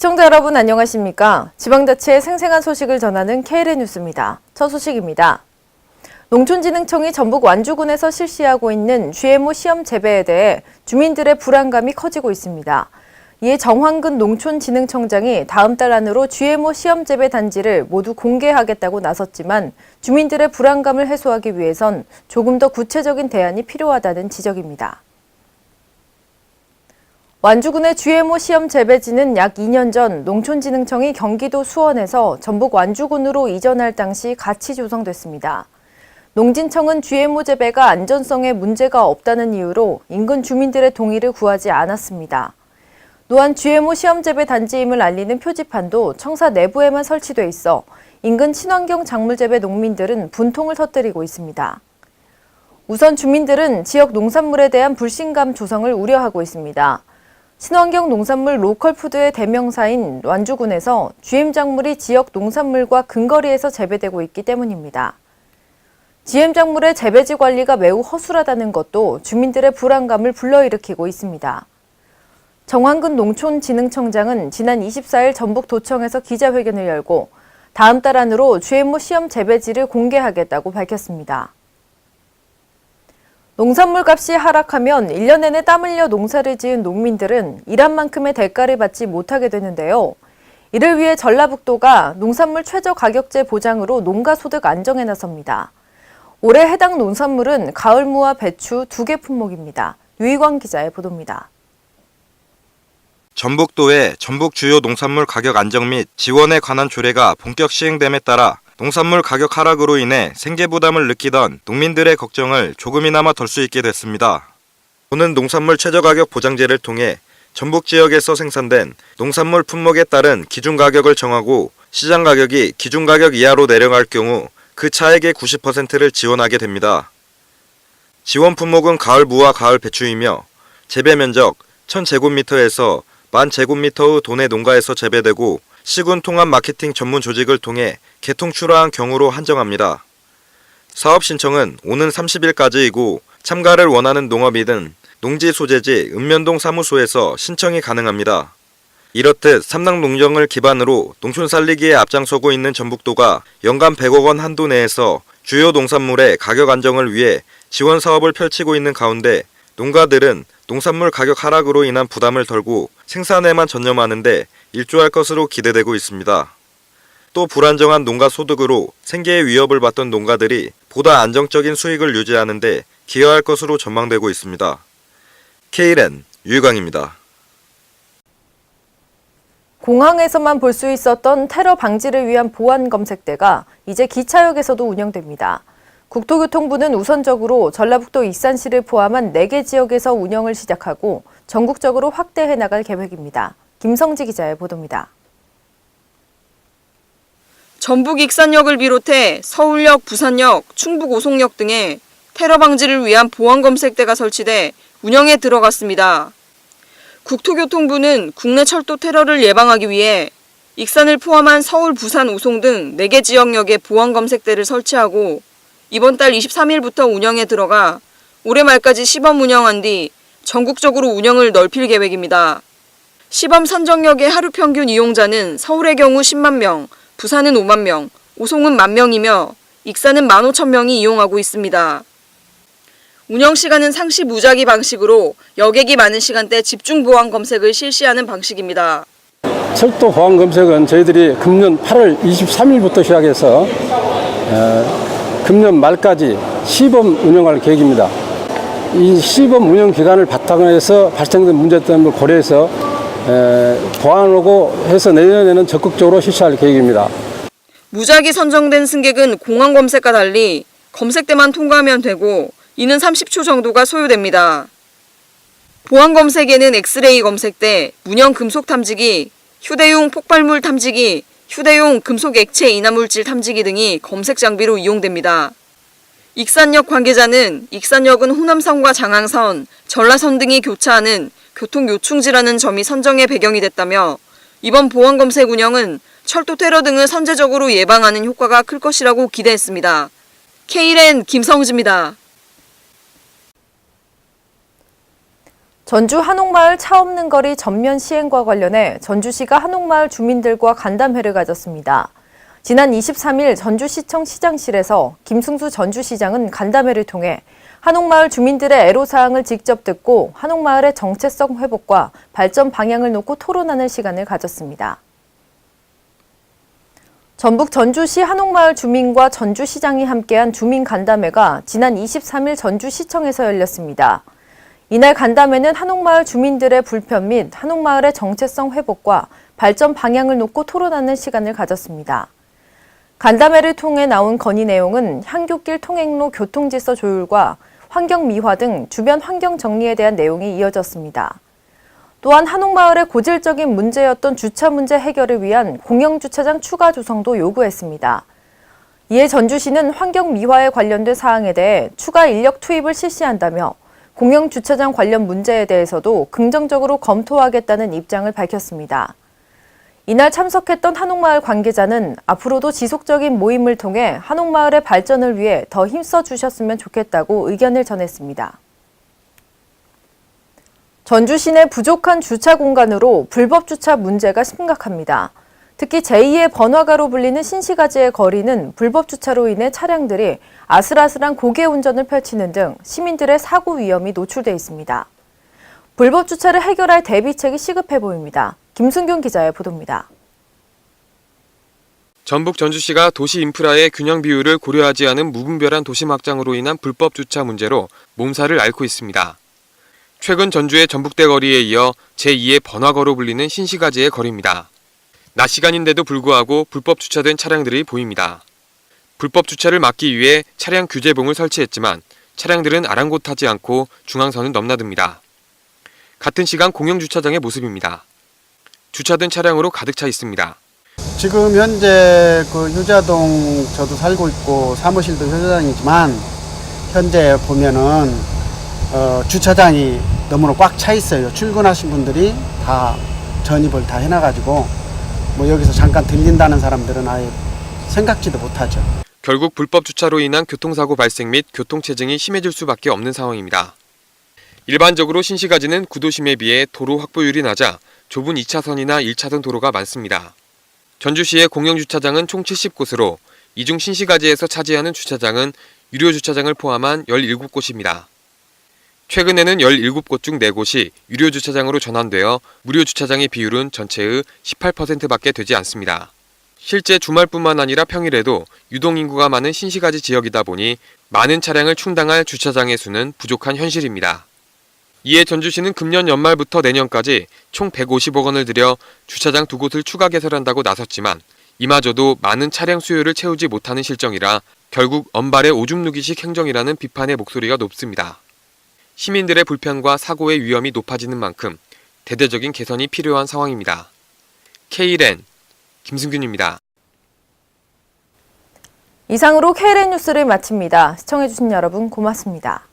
시청자 여러분 안녕하십니까? 지방자치의 생생한 소식을 전하는 KLN 뉴스입니다. 첫 소식입니다. 농촌진흥청이 전북 완주군에서 실시하고 있는 GMO 시험 재배에 대해 주민들의 불안감이 커지고 있습니다. 이에 정황근 농촌진흥청장이 다음 달 안으로 GMO 시험 재배 단지를 모두 공개하겠다고 나섰지만 주민들의 불안감을 해소하기 위해선 조금 더 구체적인 대안이 필요하다는 지적입니다. 완주군의 GMO 시험 재배지는 약 2년 전 농촌진흥청이 경기도 수원에서 전북 완주군으로 이전할 당시 같이 조성됐습니다. 농진청은 GMO 재배가 안전성에 문제가 없다는 이유로 인근 주민들의 동의를 구하지 않았습니다. 또한 GMO 시험 재배 단지임을 알리는 표지판도 청사 내부에만 설치돼 있어 인근 친환경 작물 재배 농민들은 분통을 터뜨리고 있습니다. 우선 주민들은 지역 농산물에 대한 불신감 조성을 우려하고 있습니다. 친환경 농산물 로컬푸드의 대명사인 완주군에서 GM 작물이 지역 농산물과 근거리에서 재배되고 있기 때문입니다. GM 작물의 재배지 관리가 매우 허술하다는 것도 주민들의 불안감을 불러일으키고 있습니다. 정황근 농촌진흥청장은 지난 24일 전북도청에서 기자회견을 열고 다음 달 안으로 GMO 시험 재배지를 공개하겠다고 밝혔습니다. 농산물 값이 하락하면 1년 내내 땀 흘려 농사를 지은 농민들은 일한 만큼의 대가를 받지 못하게 되는데요. 이를 위해 전라북도가 농산물 최저 가격제 보장으로 농가 소득 안정에 나섭니다. 올해 해당 농산물은 가을무와 배추 2개 품목입니다. 유희광 기자의 보도입니다. 전북도의 전북 주요 농산물 가격 안정 및 지원에 관한 조례가 본격 시행됨에 따라 농산물 가격 하락으로 인해 생계 부담을 느끼던 농민들의 걱정을 조금이나마 덜 수 있게 됐습니다. 도는 농산물 최저가격 보장제를 통해 전북 지역에서 생산된 농산물 품목에 따른 기준 가격을 정하고 시장 가격이 기준 가격 이하로 내려갈 경우 그 차액의 90%를 지원하게 됩니다. 지원 품목은 가을 무와 가을 배추이며 재배 면적 1000제곱미터에서 10,000제곱미터의 도내 농가에서 재배되고 시군 통합 마케팅 전문 조직을 통해 개통 출하한 경우로 한정합니다. 사업 신청은 오는 30일까지이고 참가를 원하는 농업이든 농지 소재지 읍면동 사무소에서 신청이 가능합니다. 이렇듯 삼당 농정을 기반으로 농촌 살리기에 앞장서고 있는 전북도가 연간 100억 원 한도 내에서 주요 농산물의 가격 안정을 위해 지원 사업을 펼치고 있는 가운데 농가들은 농산물 가격 하락으로 인한 부담을 덜고 생산에만 전념하는데 일조할 것으로 기대되고 있습니다. 또 불안정한 농가 소득으로 생계의 위협을 받던 농가들이 보다 안정적인 수익을 유지하는 데 기여할 것으로 전망되고 있습니다. KLN 유희광입니다. 공항에서만 볼 수 있었던 테러 방지를 위한 보안 검색대가 이제 기차역에서도 운영됩니다. 국토교통부는 우선적으로 전라북도 익산시를 포함한 4개 지역에서 운영을 시작하고 전국적으로 확대해 나갈 계획입니다. 김성지 기자의 보도입니다. 전북 익산역을 비롯해 서울역, 부산역, 충북 오송역 등에 테러 방지를 위한 보안 검색대가 설치돼 운영에 들어갔습니다. 국토교통부는 국내 철도 테러를 예방하기 위해 익산을 포함한 서울, 부산, 오송 등 4개 지역역에 보안 검색대를 설치하고 이번 달 23일부터 운영에 들어가 올해 말까지 시범 운영한 뒤 전국적으로 운영을 넓힐 계획입니다. 시범 선정역의 하루 평균 이용자는 서울의 경우 10만 명, 부산은 5만 명, 오송은 1만 명이며 익산은 15,000명이 이용하고 있습니다. 운영 시간은 상시 무작위 방식으로 여객이 많은 시간대 집중 보안 검색을 실시하는 방식입니다. 철도 보안 검색은 저희들이 금년 8월 23일부터 시작해서 금년 말까지 시범 운영할 계획입니다. 이 시범 운영 기간을 바탕으로 해서 발생된 문제점을 고려해서 보완하고 해서 내년에는 적극적으로 실시할 계획입니다. 무작위 선정된 승객은 공항 검색과 달리 검색대만 통과하면 되고 이는 30초 정도가 소요됩니다. 보안 검색에는 엑스레이 검색대, 문형 금속 탐지기, 휴대용 폭발물 탐지기, 휴대용 금속 액체 인화물질 탐지기 등이 검색 장비로 이용됩니다. 익산역 관계자는 익산역은 호남선과 장항선, 전라선 등이 교차하는 교통 요충지라는 점이 선정의 배경이 됐다며 이번 보안 검색 운영은 철도 테러 등을 선제적으로 예방하는 효과가 클 것이라고 기대했습니다. KLN 김성지입니다. 전주 한옥마을 차 없는 거리 전면 시행과 관련해 전주시가 한옥마을 주민들과 간담회를 가졌습니다. 지난 23일 전주시청 시장실에서 김승수 전주시장은 간담회를 통해 한옥마을 주민들의 애로사항을 직접 듣고 한옥마을의 정체성 회복과 발전 방향을 놓고 토론하는 시간을 가졌습니다. 전북 전주시 한옥마을 주민과 전주시장이 함께한 주민간담회가 지난 23일 전주시청에서 열렸습니다. 이날 간담회는 한옥마을 주민들의 불편 및 한옥마을의 정체성 회복과 발전 방향을 놓고 토론하는 시간을 가졌습니다. 간담회를 통해 나온 건의 내용은 향교길 통행로 교통질서 조율과 환경 미화 등 주변 환경 정리에 대한 내용이 이어졌습니다. 또한 한옥마을의 고질적인 문제였던 주차 문제 해결을 위한 공영주차장 추가 조성도 요구했습니다. 이에 전주시는 환경 미화에 관련된 사항에 대해 추가 인력 투입을 실시한다며 공영주차장 관련 문제에 대해서도 긍정적으로 검토하겠다는 입장을 밝혔습니다. 이날 참석했던 한옥마을 관계자는 앞으로도 지속적인 모임을 통해 한옥마을의 발전을 위해 더 힘써 주셨으면 좋겠다고 의견을 전했습니다. 전주 시내 부족한 주차 공간으로 불법 주차 문제가 심각합니다. 특히 제2의 번화가로 불리는 신시가지의 거리는 불법 주차로 인해 차량들이 아슬아슬한 고개 운전을 펼치는 등 시민들의 사고 위험이 노출돼 있습니다. 불법 주차를 해결할 대비책이 시급해 보입니다. 김순균 기자의 보도입니다. 전북 전주시가 도시 인프라의 균형 비율을 고려하지 않은 무분별한 도심 확장으로 인한 불법 주차 문제로 몸살을 앓고 있습니다. 최근 전주의 전북대 거리에 이어 제2의 번화거로 불리는 신시가지의 거리입니다. 낮 시간인데도 불구하고 불법 주차된 차량들이 보입니다. 불법 주차를 막기 위해 차량 규제봉을 설치했지만 차량들은 아랑곳하지 않고 중앙선을 넘나듭니다. 같은 시간 공영주차장의 모습입니다. 주차된 차량으로 가득 차 있습니다. 지금 현재 유자동 저도 살고 있고 사무실도 효자장이지만 현재 보면은 주차장이 너무나 꽉 차 있어요. 출근하신 분들이 다 전입을 다 해놔가지고 여기서 잠깐 들린다는 사람들은 아예 생각지도 못하죠. 결국 불법 주차로 인한 교통사고 발생 및 교통체증이 심해질 수밖에 없는 상황입니다. 일반적으로 신시가지는 구도심에 비해 도로 확보율이 낮아 좁은 2차선이나 1차선 도로가 많습니다. 전주시의 공영주차장은 총 70곳으로 이 중 신시가지에서 차지하는 주차장은 유료 주차장을 포함한 17곳입니다. 최근에는 17곳 중 4곳이 유료 주차장으로 전환되어 무료 주차장의 비율은 전체의 18%밖에 되지 않습니다. 실제 주말뿐만 아니라 평일에도 유동인구가 많은 신시가지 지역이다 보니 많은 차량을 충당할 주차장의 수는 부족한 현실입니다. 이에 전주시는 금년 연말부터 내년까지 총 150억 원을 들여 주차장 2곳을 추가 개설한다고 나섰지만 이마저도 많은 차량 수요를 채우지 못하는 실정이라 결국 언발의 오줌 누기식 행정이라는 비판의 목소리가 높습니다. 시민들의 불편과 사고의 위험이 높아지는 만큼 대대적인 개선이 필요한 상황입니다. Kren 김승균입니다. 이상으로 KLN 뉴스를 마칩니다. 시청해주신 여러분 고맙습니다.